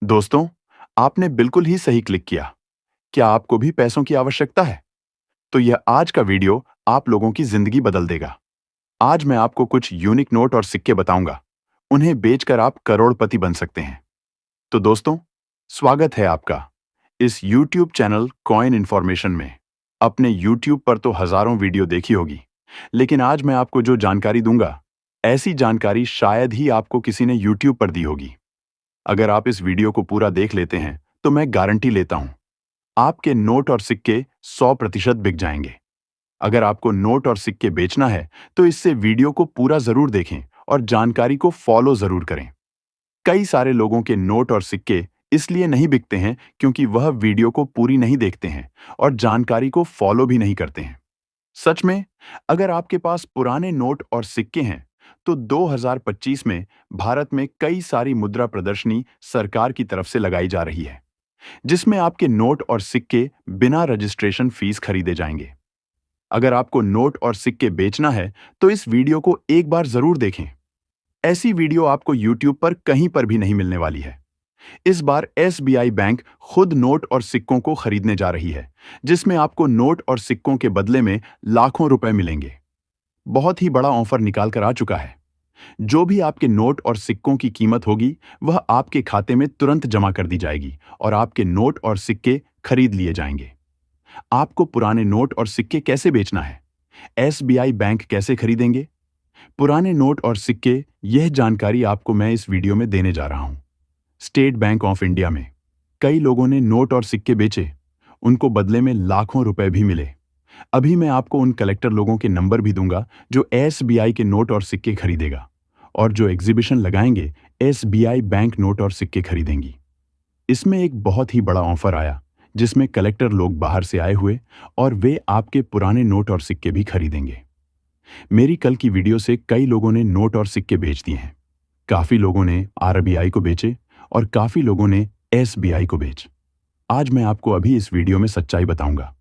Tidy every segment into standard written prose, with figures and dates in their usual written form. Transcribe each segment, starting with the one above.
दोस्तों, आपने बिल्कुल ही सही क्लिक किया। क्या आपको भी पैसों की आवश्यकता है? तो यह आज का वीडियो आप लोगों की जिंदगी बदल देगा। आज मैं आपको कुछ यूनिक नोट और सिक्के बताऊंगा। उन्हें बेचकर आप करोड़पति बन सकते हैं। तो दोस्तों, स्वागत है आपका इस YouTube चैनल कॉइन इन्फॉर्मेशन में। अपने YouTube पर तो हजारों वीडियो देखी होगी, लेकिन आज मैं आपको जो जानकारी दूंगा, ऐसी जानकारी शायद ही आपको किसी ने YouTube पर दी होगी। अगर आप इस वीडियो को पूरा देख लेते हैं, तो मैं गारंटी लेता हूं, आपके नोट और सिक्के 100% बिक जाएंगे। अगर आपको नोट और सिक्के बेचना है, तो इससे वीडियो को पूरा जरूर देखें और जानकारी को फॉलो जरूर करें। कई सारे लोगों के नोट और सिक्के इसलिए नहीं बिकते हैं क्योंकि वह वीडियो को पूरी नहीं देखते हैं और जानकारी को फॉलो भी नहीं करते हैं। सच में, अगर आपके पास पुराने नोट और सिक्के हैं, तो 2025 में भारत में कई सारी मुद्रा प्रदर्शनी सरकार की तरफ से लगाई जा रही है, जिसमें आपके नोट और सिक्के बिना रजिस्ट्रेशन फीस खरीदे जाएंगे। अगर आपको नोट और सिक्के बेचना है, तो इस वीडियो को एक बार जरूर देखें। ऐसी वीडियो आपको YouTube पर कहीं पर भी नहीं मिलने वाली है। इस बार SBI बैंक खुद नोट और सिक्कों को खरीदने जा रही है, जिसमें आपको नोट और सिक्कों के बदले में लाखों रुपए मिलेंगे। बहुत ही बड़ा ऑफर निकाल कर आ चुका है। जो भी आपके नोट और सिक्कों की कीमत होगी, वह आपके खाते में तुरंत जमा कर दी जाएगी और आपके नोट और सिक्के खरीद लिए जाएंगे। आपको पुराने नोट और सिक्के कैसे बेचना है? SBI बैंक कैसे खरीदेंगे? पुराने नोट और सिक्के, यह जानकारी आपको मैं इस वीडियो में देने जा रहा हूं। स्टेट बैंक ऑफ इंडिया में कई लोगों ने नोट और सिक्के बेचे, उनको बदले में लाखों रुपए भी मिले। अभी मैं आपको उन कलेक्टर लोगों के नंबर भी दूंगा जो SBI के नोट और सिक्के खरीदेगा और जो एग्जीबिशन लगाएंगे SBI बैंक नोट और सिक्के खरीदेंगी। इसमें एक बहुत ही बड़ा ऑफर आया, जिसमें कलेक्टर लोग बाहर से आए हुए और वे आपके पुराने नोट और सिक्के भी खरीदेंगे। मेरी कल की वीडियो से कई लोगों ने नोट और सिक्के बेच दिए हैं। काफी लोगों ने RBI को बेचे और काफी लोगों ने SBI को बेच। आज मैं आपको अभी इस वीडियो में सच्चाई बताऊंगा,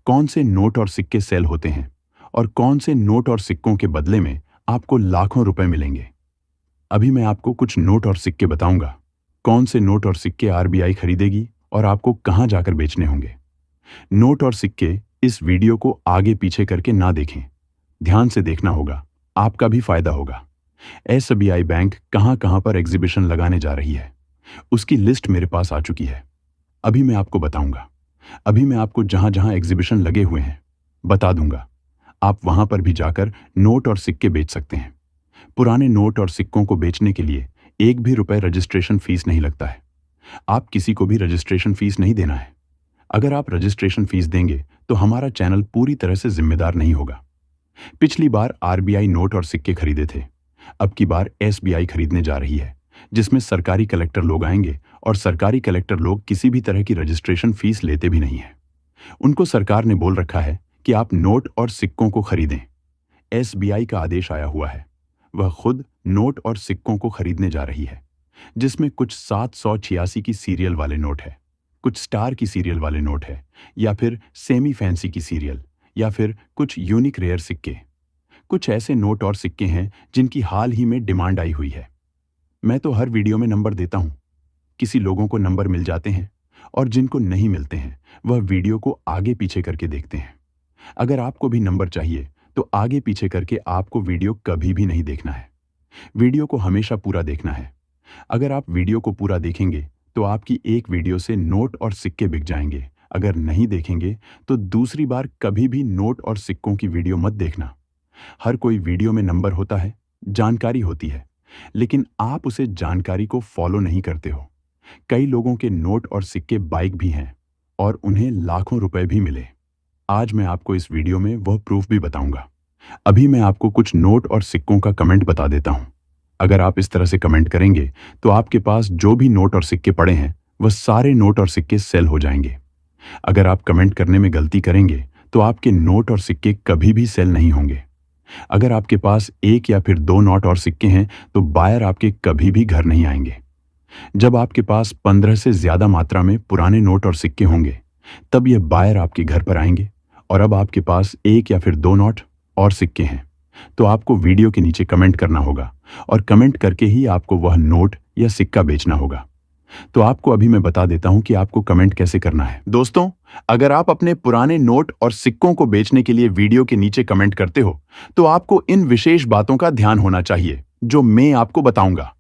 कौन से नोट और सिक्के सेल होते हैं और कौन से नोट और सिक्कों के बदले में आपको लाखों रुपए मिलेंगे। अभी मैं आपको कुछ नोट और सिक्के बताऊंगा, कौन से नोट और सिक्के RBI खरीदेगी और आपको कहां जाकर बेचने होंगे। नोट और सिक्के, इस वीडियो को आगे पीछे करके ना देखें, ध्यान से देखना होगा, आपका भी फायदा होगा। SBI बैंक कहां कहां पर एग्जीबिशन लगाने जा रही है, उसकी लिस्ट मेरे पास आ चुकी है। अभी मैं आपको बताऊंगा। अभी मैं आपको जहां जहां एग्जीबिशन लगे हुए हैं बता दूंगा। आप वहां पर भी जाकर नोट और सिक्के बेच सकते हैं। पुराने नोट और सिक्कों को बेचने के लिए एक भी रुपए रजिस्ट्रेशन फीस नहीं लगता है। आप किसी को भी रजिस्ट्रेशन फीस नहीं देना है। अगर आप रजिस्ट्रेशन फीस देंगे, तो हमारा चैनल पूरी तरह से जिम्मेदार नहीं होगा। पिछली बार RBI नोट और सिक्के खरीदे थे, अब की बार SBI खरीदने जा रही है, जिसमें सरकारी कलेक्टर लोग आएंगे और सरकारी कलेक्टर लोग किसी भी तरह की रजिस्ट्रेशन फीस लेते भी नहीं है। उनको सरकार ने बोल रखा है कि आप नोट और सिक्कों को खरीदें। SBI का आदेश आया हुआ है, वह खुद नोट और सिक्कों को खरीदने जा रही है, जिसमें कुछ 786 की सीरियल वाले नोट है, कुछ स्टार की सीरियल वाले नोट है, या फिर सेमी फैंसी की सीरियल, या फिर कुछ यूनिक रेयर सिक्के। कुछ ऐसे नोट और सिक्के हैं जिनकी हाल ही में डिमांड आई हुई है। मैं तो हर वीडियो में नंबर देता हूं। किसी लोगों को नंबर मिल जाते हैं और जिनको नहीं मिलते हैं, वह वीडियो को आगे पीछे करके देखते हैं। अगर आपको भी नंबर चाहिए, तो आगे पीछे करके आपको वीडियो कभी भी नहीं देखना है। वीडियो को हमेशा पूरा देखना है। अगर आप वीडियो को पूरा देखेंगे, तो आपकी एक वीडियो से नोट और सिक्के बिक जाएंगे। अगर नहीं देखेंगे, तो दूसरी बार कभी भी नोट और सिक्कों की वीडियो मत देखना। हर कोई वीडियो में नंबर होता है, जानकारी होती है, लेकिन आप उसे जानकारी को फॉलो नहीं करते हो। कई लोगों के नोट और सिक्के बाइक भी हैं और उन्हें लाखों रुपए भी मिले। आज मैं आपको इस वीडियो में वह प्रूफ भी बताऊंगा। अभी मैं आपको कुछ नोट और सिक्कों का कमेंट बता देता हूं। अगर आप इस तरह से कमेंट करेंगे, तो आपके पास जो भी नोट और सिक्के पड़े हैं, वह सारे नोट और सिक्के सेल हो जाएंगे। अगर आप कमेंट करने में गलती करेंगे, तो आपके नोट और सिक्के कभी भी सेल नहीं होंगे। अगर आपके पास एक या फिर दो नोट और सिक्के हैं, तो बायर आपके कभी भी घर नहीं आएंगे। जब आपके पास 15 से ज्यादा मात्रा में पुराने नोट और सिक्के होंगे, तब यह बायर आपके घर पर आएंगे। और अब आपके पास एक या फिर दो नोट और सिक्के हैं, तो आपको वीडियो के नीचे कमेंट करना होगा और कमेंट करके ही आपको वह नोट या सिक्का बेचना होगा। तो आपको अभी मैं बता देता हूं कि आपको कमेंट कैसे करना है। दोस्तों, अगर आप अपने पुराने नोट और सिक्कों को बेचने के लिए वीडियो के नीचे कमेंट करते हो, तो आपको इन विशेष बातों का ध्यान होना चाहिए जो मैं आपको बताऊंगा।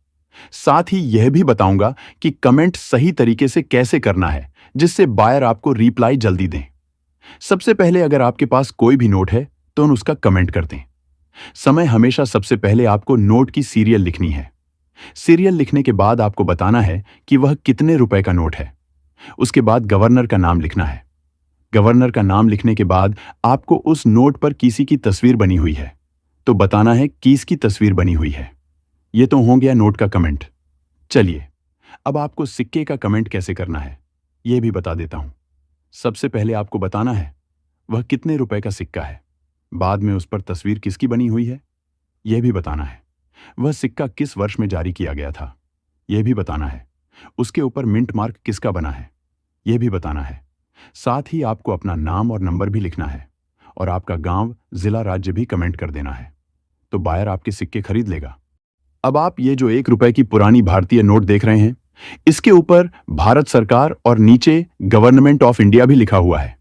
साथ ही यह भी बताऊंगा कि कमेंट सही तरीके से कैसे करना है, जिससे बायर आपको रिप्लाई जल्दी दें। सबसे पहले अगर आपके पास कोई भी नोट है तो उसका कमेंट कर दें। समय हमेशा सबसे पहले आपको नोट की सीरियल लिखनी है। सीरियल लिखने के बाद आपको बताना है कि वह कितने रुपए का नोट है। उसके बाद गवर्नर का नाम लिखना है। गवर्नर का नाम लिखने के बाद आपको उस नोट पर किसी की तस्वीर बनी हुई है तो बताना है किसकी तस्वीर बनी हुई है। यह तो हो गया नोट का कमेंट। चलिए, अब आपको सिक्के का कमेंट कैसे करना है यह भी बता देता हूं। सबसे पहले आपको बताना है वह कितने रुपए का सिक्का है। बाद में उस पर तस्वीर किसकी बनी हुई है यह भी बताना है। वह सिक्का किस वर्ष में जारी किया गया था यह भी बताना है। उसके ऊपर मिंट मार्क किसका बना है यह भी बताना है। साथ ही आपको अपना नाम और नंबर भी लिखना है और आपका गांव, जिला, राज्य भी कमेंट कर देना है, तो बायर आपके सिक्के खरीद लेगा। अब आप ये जो 1 रुपए की पुरानी भारतीय नोट देख रहे हैं, इसके ऊपर भारत सरकार और नीचे गवर्नमेंट ऑफ इंडिया भी लिखा हुआ है।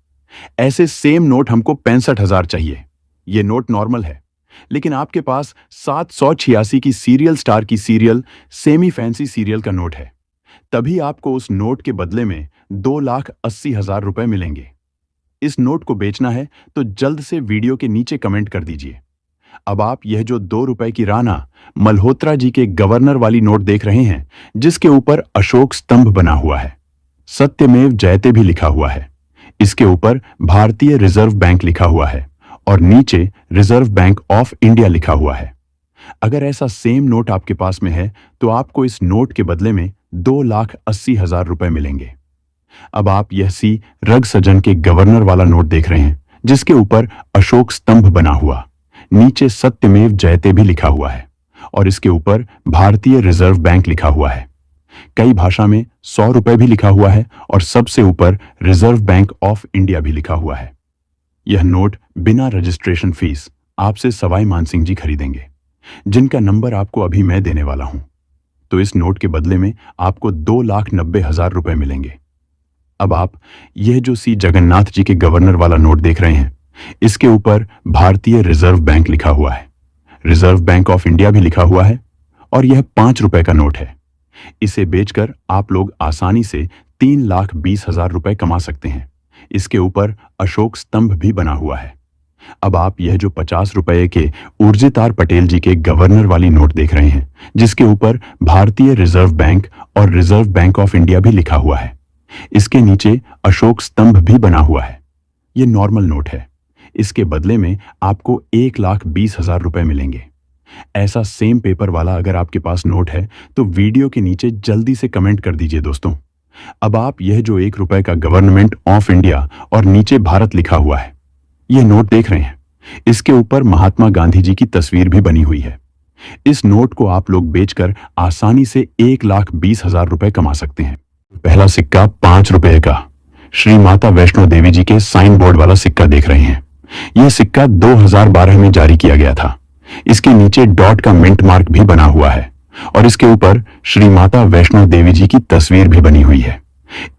ऐसे सेम नोट हमको 65,000 चाहिए। ये नोट नॉर्मल है, लेकिन आपके पास 786 की सीरियल स्टार की सीरियल सेमी फैंसी सीरियल का नोट है, तभी आपको उस नोट के बदले में 2,80,000 रुपए मिलेंगे। इस नोट को बेचना है तो जल्द से वीडियो के नीचे कमेंट कर दीजिए। अब आप यह जो 2 रुपए की राणा मल्होत्रा जी के गवर्नर वाली नोट देख रहे हैं, जिसके ऊपर अशोक स्तंभ बना हुआ है, सत्यमेव जयते भी लिखा हुआ है, इसके ऊपर भारतीय रिजर्व बैंक लिखा हुआ है और नीचे रिजर्व बैंक ऑफ इंडिया लिखा हुआ है। अगर ऐसा सेम नोट आपके पास में है तो आपको इस नोट के बदले में 2,80,000 रुपए मिलेंगे। अब आप यह सी रग सजन के गवर्नर वाला नोट देख रहे हैं, जिसके ऊपर अशोक स्तंभ बना हुआ, नीचे सत्यमेव जयते भी लिखा हुआ है और इसके ऊपर भारतीय रिजर्व बैंक लिखा हुआ है। कई भाषा में 100 रुपए भी लिखा हुआ है और सबसे ऊपर रिजर्व बैंक ऑफ इंडिया भी लिखा हुआ है। यह नोट बिना रजिस्ट्रेशन फीस आपसे सवाई मानसिंह जी खरीदेंगे, जिनका नंबर आपको अभी मैं देने वाला हूं। तो इस नोट के बदले में आपको 2,90,000 रुपए मिलेंगे। अब आप यह जो सी जगन्नाथ जी के गवर्नर वाला नोट देख रहे हैं, इसके ऊपर भारतीय रिजर्व बैंक लिखा हुआ है, रिजर्व बैंक ऑफ इंडिया भी लिखा हुआ है और यह 5 रुपए का नोट है। इसे बेचकर आप लोग आसानी से 3,20,000 रुपए कमा सकते हैं। इसके ऊपर अशोक स्तंभ भी बना हुआ है। अब आप यह जो 50 रुपए के उर्जितार पटेल जी के गवर्नर वाली नोट देख रहे हैं, जिसके ऊपर भारतीय रिजर्व बैंक और रिजर्व बैंक ऑफ इंडिया भी लिखा हुआ है, इसके नीचे अशोक स्तंभ भी बना हुआ है। यह नॉर्मल नोट है। इसके बदले में आपको 1,20,000 रुपए मिलेंगे। ऐसा सेम पेपर वाला अगर आपके पास नोट है तो वीडियो के नीचे जल्दी से कमेंट कर दीजिए दोस्तों। अब आप यह जो 1 रुपए का गवर्नमेंट ऑफ इंडिया और नीचे भारत लिखा हुआ है, यह नोट देख रहे हैं, इसके ऊपर महात्मा गांधी जी की तस्वीर भी बनी हुई है। इस नोट को आप लोग बेचकर आसानी से 1,20,000 रुपए कमा सकते हैं। पहला सिक्का 5 रुपए का श्री माता वैष्णो देवी जी के साइन बोर्ड वाला सिक्का देख रहे हैं। यह सिक्का 2012 में जारी किया गया था। इसके नीचे डॉट का मिंट मार्क भी बना हुआ है और इसके ऊपर श्री माता वैष्णो देवी जी की तस्वीर भी बनी हुई है।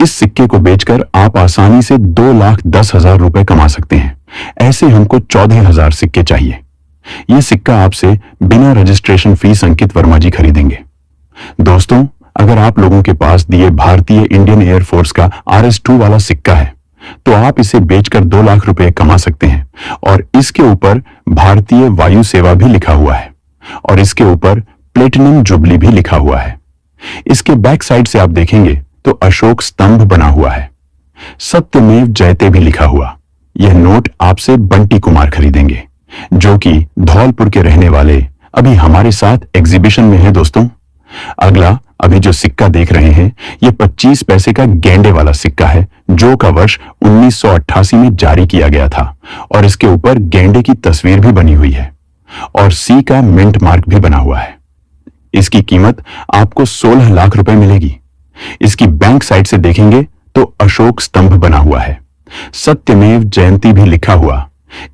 इस सिक्के को बेचकर आप आसानी से 2,10,000 रुपए कमा सकते हैं। ऐसे हमको 14,000 सिक्के चाहिए। यह सिक्का आपसे बिना रजिस्ट्रेशन फीस अंकित वर्मा जी खरीदेंगे। दोस्तों, अगर आप लोगों के पास दिए भारतीय इंडियन एयरफोर्स का RS-2 वाला सिक्का है तो आप इसे बेचकर 2 लाख रुपए कमा सकते हैं और इसके ऊपर भारतीय वायु सेवा भी लिखा हुआ है और इसके ऊपर प्लेटिनम जुबली भी लिखा हुआ है। इसके बैक साइड से आप देखेंगे तो अशोक स्तंभ बना हुआ है, सत्यमेव जयते भी लिखा हुआ। यह नोट आपसे बंटी कुमार खरीदेंगे, जो कि धौलपुर के रहने वाले अभी हमारे साथ एग्जीबिशन में है। दोस्तों, अगला अभी जो सिक्का देख रहे हैं, यह 25 पैसे का गेंडे वाला सिक्का है, जो का वर्ष 1988 में जारी किया गया था और इसके ऊपर गेंडे की तस्वीर भी बनी हुई है और सी का मिंट मार्क भी बना हुआ है। इसकी कीमत आपको 16 लाख रुपए मिलेगी। इसकी बैंक साइड से देखेंगे तो अशोक स्तंभ बना हुआ है, सत्यमेव जयंती भी लिखा हुआ।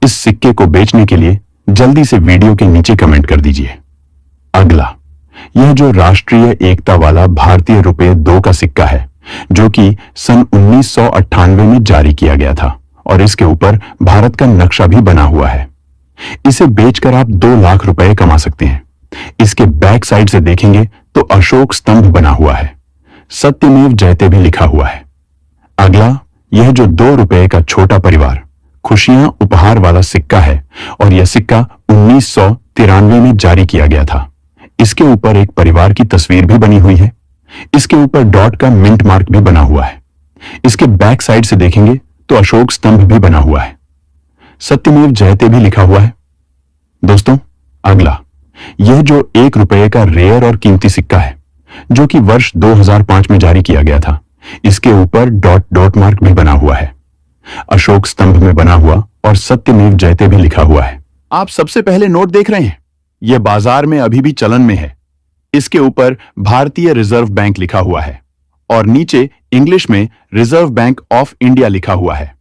इस सिक्के को बेचने के लिए जल्दी से वीडियो के नीचे कमेंट कर दीजिए। अगला यह जो राष्ट्रीय एकता वाला भारतीय रुपये 2 का सिक्का है, जो कि सन 1998 में जारी किया गया था और इसके ऊपर भारत का नक्शा भी बना हुआ है। इसे बेचकर आप 2 लाख रुपए कमा सकते हैं। इसके बैक साइड से देखेंगे तो अशोक स्तंभ बना हुआ है, सत्यमेव जयते भी लिखा हुआ है। अगला, यह जो 2 रुपए का छोटा परिवार खुशियां उपहार वाला सिक्का है और यह सिक्का 1993 में जारी किया गया था। इसके ऊपर एक परिवार की तस्वीर भी बनी हुई है। इसके ऊपर डॉट का मिंट मार्क भी बना हुआ है। इसके बैक साइड से देखेंगे तो अशोक स्तंभ भी बना हुआ है, सत्यमेव जयते भी लिखा हुआ है। दोस्तों, अगला, यह जो 1 रुपये का रेयर और कीमती सिक्का है, जो कि वर्ष 2005 में जारी किया गया था, इसके ऊपर डॉट डॉट मार्क भी बना हुआ है, अशोक स्तंभ में बना हुआ और सत्यमेव जयते भी लिखा हुआ है। आप सबसे पहले नोट देख रहे हैं, यह बाजार में अभी भी चलन में है। इसके ऊपर भारतीय रिजर्व बैंक लिखा हुआ है और नीचे इंग्लिश में रिजर्व बैंक ऑफ इंडिया लिखा हुआ है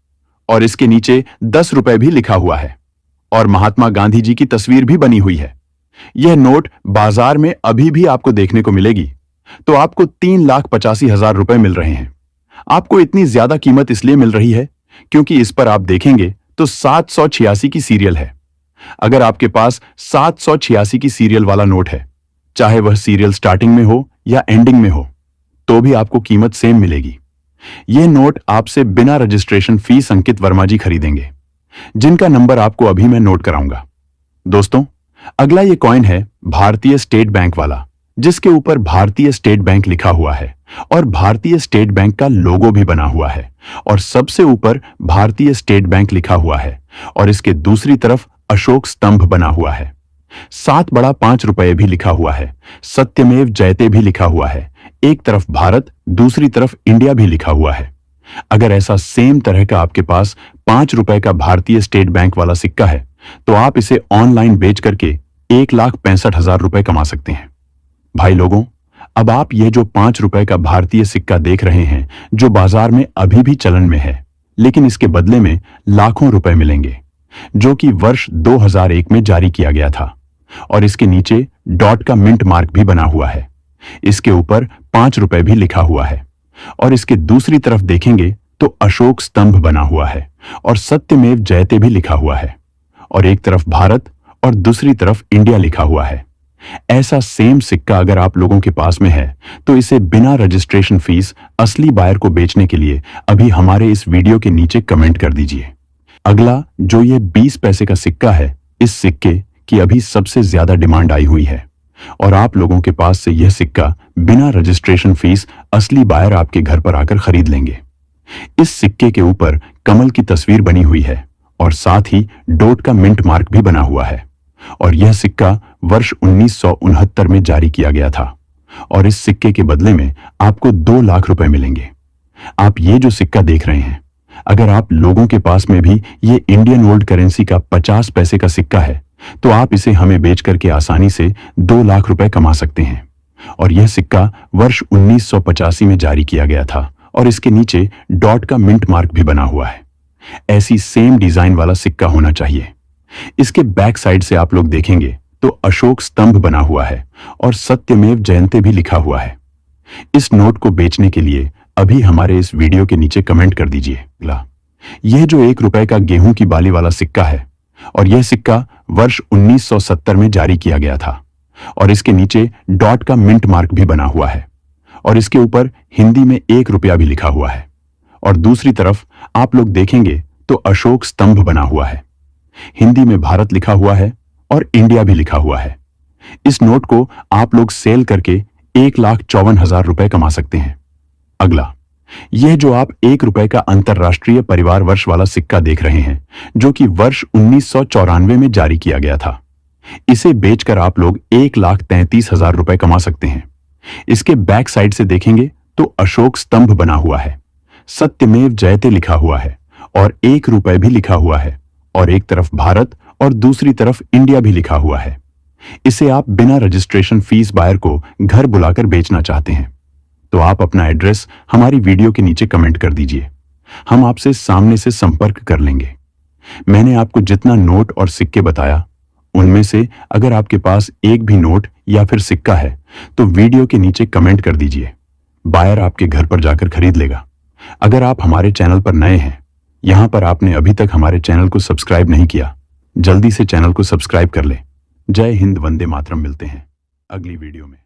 और इसके नीचे 10 रुपए भी लिखा हुआ है और महात्मा गांधी जी की तस्वीर भी बनी हुई है। यह नोट बाजार में अभी भी आपको देखने को मिलेगी तो आपको 3,85,000 रुपए मिल रहे हैं। आपको इतनी ज्यादा कीमत इसलिए मिल रही है क्योंकि इस पर आप देखेंगे तो 786 की सीरियल है। अगर आपके पास 786 की सीरियल वाला नोट है, चाहे वह सीरियल स्टार्टिंग में हो या एंडिंग में हो, तो भी आपको कीमत सेम मिलेगी। यह नोट आपसे बिना रजिस्ट्रेशन फीस अंकित वर्मा जी खरीदेंगे, जिनका नंबर आपको अभी मैं नोट कराऊंगा। दोस्तों, अगला ये कॉइन है भारतीय स्टेट बैंक वाला, जिसके ऊपर भारतीय स्टेट बैंक लिखा हुआ है और भारतीय स्टेट बैंक का लोगो भी बना हुआ है और सबसे ऊपर भारतीय स्टेट बैंक लिखा हुआ है और इसके दूसरी तरफ अशोक स्तंभ बना हुआ है। 7 बड़ा 5 रुपये भी लिखा हुआ है, सत्यमेव जयते भी लिखा हुआ है, एक तरफ भारत दूसरी तरफ इंडिया भी लिखा हुआ है। अगर ऐसा सेम तरह का आपके पास 5 रुपए का भारतीय स्टेट बैंक वाला सिक्का है तो आप इसे ऑनलाइन बेच करके 1,65,000 रुपए कमा सकते हैं। भाई लोगों, अब आप ये जो 5 रुपए का भारतीय सिक्का देख रहे हैं, जो बाजार में अभी भी चलन में है, लेकिन इसके बदले में लाखों रुपए मिलेंगे, जो कि वर्ष 2001 में जारी किया गया था और इसके नीचे डॉट का मिंट मार्क भी बना हुआ है। इसके ऊपर 5 रुपए भी लिखा हुआ है और इसके दूसरी तरफ देखेंगे तो अशोक स्तंभ बना हुआ है और सत्यमेव जयते भी लिखा हुआ है और एक तरफ भारत और दूसरी तरफ इंडिया लिखा हुआ है। ऐसा सेम सिक्का अगर आप लोगों के पास में है तो इसे बिना रजिस्ट्रेशन फीस असली बायर को बेचने के लिए अभी हमारे इस वीडियो के नीचे कमेंट कर दीजिए। अगला, जो ये 20 पैसे का सिक्का है, इस सिक्के की अभी सबसे ज्यादा डिमांड आई हुई है और आप लोगों के पास से यह सिक्का बिना रजिस्ट्रेशन फीस असली बायर आपके घर पर आकर खरीद लेंगे। इस सिक्के के ऊपर कमल की तस्वीर बनी हुई है और साथ ही डॉट का मिंट मार्क भी बना हुआ है और यह सिक्का वर्ष 1969 में जारी किया गया था और इस सिक्के के बदले में आपको 2 लाख रुपए मिलेंगे। आप ये जो सिक्का देख रहे हैं, अगर आप लोगों के पास में भी ये इंडियन ओल्ड करेंसी का 50 पैसे का सिक्का है तो आप इसे हमें बेच करके आसानी से 2 लाख रुपए कमा सकते हैं और यह सिक्का वर्ष 1985 में जारी किया गया था और इसके नीचे डॉट का मिंट मार्क भी बना हुआ है। ऐसी सेम डिजाइन वाला सिक्का होना चाहिए। इसके बैक साइड से आप लोग देखेंगे तो अशोक स्तंभ बना हुआ है और सत्यमेव जयते भी लिखा हुआ है। इस नोट को बेचने के लिए अभी हमारे इस वीडियो के नीचे कमेंट कर दीजिए। अगला, यह जो 1 रुपए का गेहूं की बाली वाला सिक्का है और यह सिक्का वर्ष 1970 में जारी किया गया था और इसके नीचे डॉट का मिंट मार्क भी बना हुआ है और इसके ऊपर हिंदी में 1 रुपया भी लिखा हुआ है और दूसरी तरफ आप लोग देखेंगे तो अशोक स्तंभ बना हुआ है। हिंदी में भारत लिखा हुआ है और इंडिया भी लिखा हुआ है। इस नोट को आप लोग सेल करके 1,54,000 रुपए कमा सकते हैं। अगला, यह जो आप 1 रुपए का अंतरराष्ट्रीय परिवार वर्ष वाला सिक्का देख रहे हैं, जो कि वर्ष 1994 में जारी किया गया था, इसे बेचकर आप लोग 1,33,000 रुपए कमा सकते हैं। इसके बैक साइड से देखेंगे तो अशोक स्तंभ बना हुआ है, सत्यमेव जयते लिखा हुआ है और 1 रुपए भी लिखा हुआ है और एक तरफ भारत और दूसरी तरफ इंडिया भी लिखा हुआ है। इसे आप बिना रजिस्ट्रेशन फीस बायर को घर बुलाकर बेचना चाहते हैं तो आप अपना एड्रेस हमारी वीडियो के नीचे कमेंट कर दीजिए, हम आपसे सामने से संपर्क कर लेंगे। मैंने आपको जितना नोट और सिक्के बताया उनमें से अगर आपके पास एक भी नोट या फिर सिक्का है तो वीडियो के नीचे कमेंट कर दीजिए। बायर आपके घर पर जाकर खरीद लेगा। अगर आप हमारे चैनल पर नए हैं, यहां पर आपने अभी तक हमारे चैनल को सब्सक्राइब नहीं किया, जल्दी से चैनल को सब्सक्राइब कर ले। जय हिंद, वंदे मातरम। मिलते हैं अगली वीडियो में।